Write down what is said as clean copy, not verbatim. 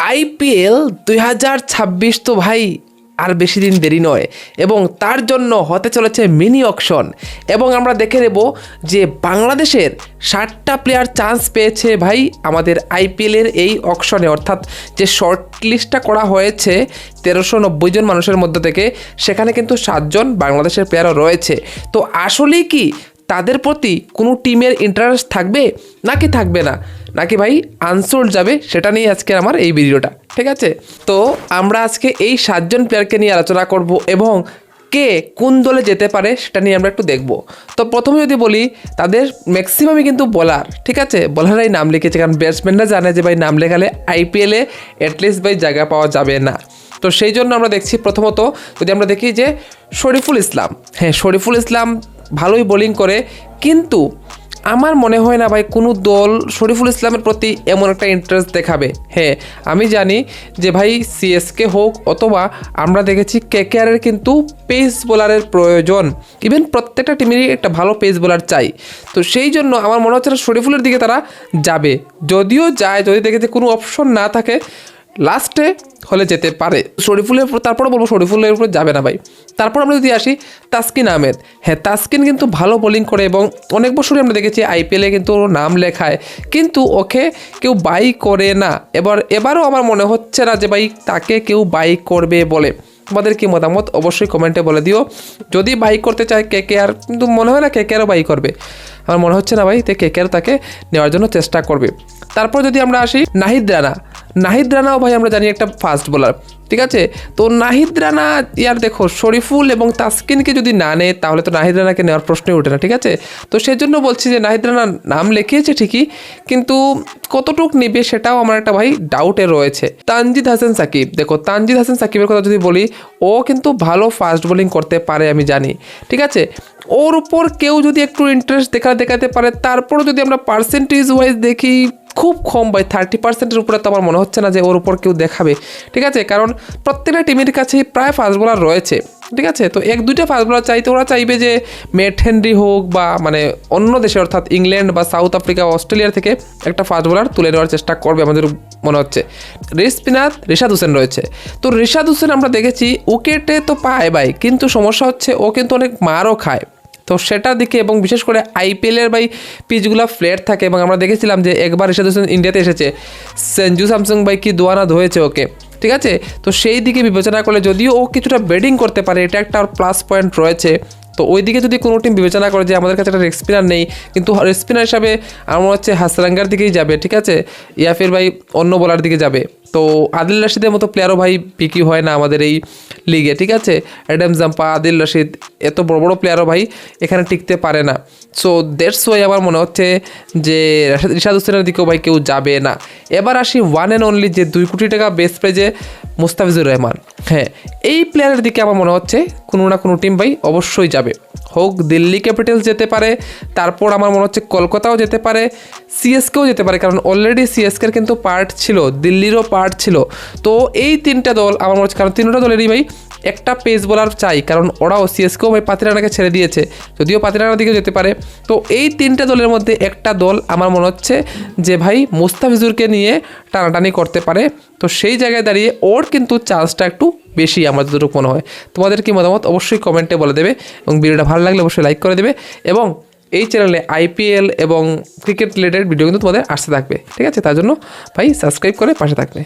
IPL 2026 তো ভাই আর বেশি দিন দেরি নয় এবং তার জন্য হতে চলেছে মিনি অকশন এবং আমরা দেখে নেব যে বাংলাদেশের 60টা প্লেয়ার চান্স পেয়েছে ভাই আমাদের আইপিএলের এই অকশনে, অর্থাৎ যে শর্ট লিস্টটা করা হয়েছে 1390 জন মানুষের মধ্যে থেকে, সেখানে কিন্তু 7 জন বাংলাদেশের প্লেয়ারও রয়েছে। তো আসলেই কি তাদের প্রতি কোনো টিমের ইন্টারেস্ট থাকবে নাকি থাকবে না, নাকি ভাই আনসোল্ড যাবে, সেটা নিয়ে আজকে আমার এই ভিডিওটা, ঠিক আছে? তো আমরা আজকে এই 7 জন প্লেয়ারকে নিয়ে আলোচনা করব এবং কে কোন দলে যেতে পারে সেটা নিয়ে আমরা একটু দেখব। তো প্রথমে যদি বলি, তাদের ম্যাক্সিমামই কিন্তু বোলার, ঠিক আছে? বোলাররাই নাম লিখেছে, কারণ ব্যাটসম্যানরা জানে যে ভাই নাম লেখালে আইপিএলে অ্যাটলিস্ট ভাই জায়গা পাওয়া যাবে না। তো সেই জন্য আমরা দেখছি প্রথমত যদি আমরা দেখি যে শরীফুল ইসলাম, হ্যাঁ শরীফুল ইসলাম ভালোই বোলিং করে, কিন্তু আমার মনে হয় না ভাই কোনো দল শরীফুল ইসলামের প্রতি এমন একটা ইন্টারেস্ট দেখাবে। হ্যাঁ আমি জানি যে ভাই সিএসকে হোক অথবা আমরা দেখেছি কেকেআরের কিন্তু পেস বোলারের প্রয়োজন, ইভেন প্রত্যেকটা টিমেরই একটা ভালো পেস বোলার চাই। তো সেই জন্য আমার মনে হচ্ছে না শরীফুলের দিকে তারা যাবে, যদিও যায়, যদি দেখে যে কোনো অপশন না থাকে লাস্টে হলে যেতে পারে শরীফুলের। তারপরে বলবো শরীফুলের উপরে যাবে না ভাই। তারপর আমরা যদি আসি তাসকিন আহমেদ, হ্যাঁ তাসকিন কিন্তু ভালো বোলিং করে এবং অনেক বছরই আমরা দেখেছি আইপিএলে কিন্তু নাম লেখায়, কিন্তু ওকে কেউ বাই করে না। এবারও আমার মনে হচ্ছে না যে ভাই তাকে কেউ বাই করবে বলে। তোমাদের কি মতামত অবশ্যই কমেন্টে বলে দিও। যদি বাই করতে চায় কেকেআর, কিন্তু মনে হয় না কেকেআরও বাই করবে, আমার মনে হচ্ছে না ভাই কেকেআর তাকে নেওয়ার জন্য চেষ্টা করবে। তারপর যদি আমরা আসি নাহিদ রানাও ভাই আমরা জানি একটা ফাস্ট বোলার, ঠিক আছে? তো নাহিদ রানা ইয়ার দেখো শরীফুল এবং তাসকিনকে যদি না নেয় তাহলে তো নাহিদ রানাকে নেওয়ার প্রশ্নই ওঠে না, ঠিক আছে? তো সেজন্য বলছি যে নাহিদ রানা নাম লিখিয়েছে ঠিকই, কিন্তু কতটুক নেবে সেটাও আমার একটা ভাই ডাউটে রয়েছে। তানজিদ হাসান সাকিব, দেখো তানজিদ হাসান সাকিবের কথা যদি বলি, ও কিন্তু ভালো ফাস্ট বোলিং করতে পারে আমি জানি, ঠিক আছে? ওর উপর কেউ যদি একটু ইন্টারেস্ট দেখাতে পারে, তারপরও যদি আমরা পার্সেন্টেজ ওয়াইজ দেখি খুব কম ভাই, 30%-এর উপরে তো আমার মনে হচ্ছে না যে ওর উপর কেউ দেখাবে, ঠিক আছে? কারণ প্রত্যেকটা টিমের কাছে প্রায় ফাস্ট বোলার রয়েছে, ঠিক আছে? তো 1-2টা ফাস্ট বোলার চাইতে ওরা চাইবে যে ম্যাট হেনরি হোক বা মানে অন্য দেশে অর্থাৎ ইংল্যান্ড বা সাউথ আফ্রিকা অস্ট্রেলিয়ার থেকে একটা ফাস্ট বোলার তুলে নেওয়ার চেষ্টা করবে আমাদের মনে হচ্ছে। স্পিনার রিশাদ হোসেন রয়েছে, তো রিশাদ হোসেন আমরা দেখেছি উইকেটে তো পায় ভাই, কিন্তু সমস্যা হচ্ছে ও কিন্তু অনেক মারও খায়। তো সেটার দিকে, এবং বিশেষ করে আইপিএলের ভাই পিচগুলো ফ্ল্যাট থাকে, এবং আমরা দেখেছিলাম যে একবার রিশাদ হোসেন ইন্ডিয়াতে এসেছে, সঞ্জু স্যামসং ভাই কি দোয়ানা ধোয়েছে ওকে, ঠিক আছে? তো সেই দিকে বিবেচনা করলে যদিও ও কিছুটা ব্যাটিং করতে পারে, এটা একটা প্লাস পয়েন্ট রয়েছে। তো ওই দিকে যদি কোনো টিম বিবেচনা করে যে আমাদের কাছে একটা স্পিনার নেই, কিন্তু স্পিনার হিসাবে আমার মনে হচ্ছে হাসরাঙ্গার দিকেই যাবে, ঠিক আছে? ইয়াফির ভাই অন্য বোলার দিকে যাবে। তো আদিল রশিদের মতো প্লেয়ারও ভাই পিকি হয় না আমাদের এই লিগে, ঠিক আছে? অ্যাডাম জাম্পা, আদিল রশিদ, এত বড় বড় প্লেয়ারও ভাই এখানে টিকতে পারে না। সো দ্যাটস ওয়াই আমার মনে হচ্ছে যে রিশাদ হোসেনের দিকেও ভাই কেউ যাবে না। এবার আসি ওয়ান অ্যান্ড অনলি যে 2 কোটি টাকা বেস্ট প্রাইজে মুস্তাফিজুর রহমান, হ্যাঁ এই প্লেয়ারের দিকে আমার মনে হচ্ছে কোনো না কোনো টিম ভাই অবশ্যই যাবে, হোক দিল্লি ক্যাপিটালস যেতে পারে, তারপর আমার মনে হচ্ছে কলকাতাও যেতে পারে, সিএসকেও যেতে পারে, কারণ অলরেডি সিএসকের কিন্তু পার্ট ছিল, দিল্লিরও পার্ট ছিল। তো এই 3টা দল আমার মনে হচ্ছে, কারণ 3টা দলেরই ভাই একটা পেস বোলার চাই, কারণ ওরাও সিএসকেও ভাই পাতিরানাকে ছেড়ে দিয়েছে, যদিও পাতিরানার দিকে যেতে পারে। তো এই 3টা দলের মধ্যে একটা দল আমার মনে হচ্ছে যে ভাই মুস্তাফিজুরকে নিয়ে টানাটানি করতে পারে। তো সেই জায়গায় দাঁড়িয়ে ওর কিন্তু চান্সটা একটু বেশি আমার যতটুকু মনে হয়। তোমাদের কি মতামত অবশ্যই কমেন্টে বলে দেবে, এবং ভিডিওটা ভালো লাগলে অবশ্যই লাইক করে দেবে, এবং এই চ্যানেলে আইপিএল এবং ক্রিকেট রিলেটেড ভিডিও কিন্তু তোমাদের আসতে থাকবে, ঠিক আছে? তার জন্য ভাই সাবস্ক্রাইব করে পাশে থাকবে।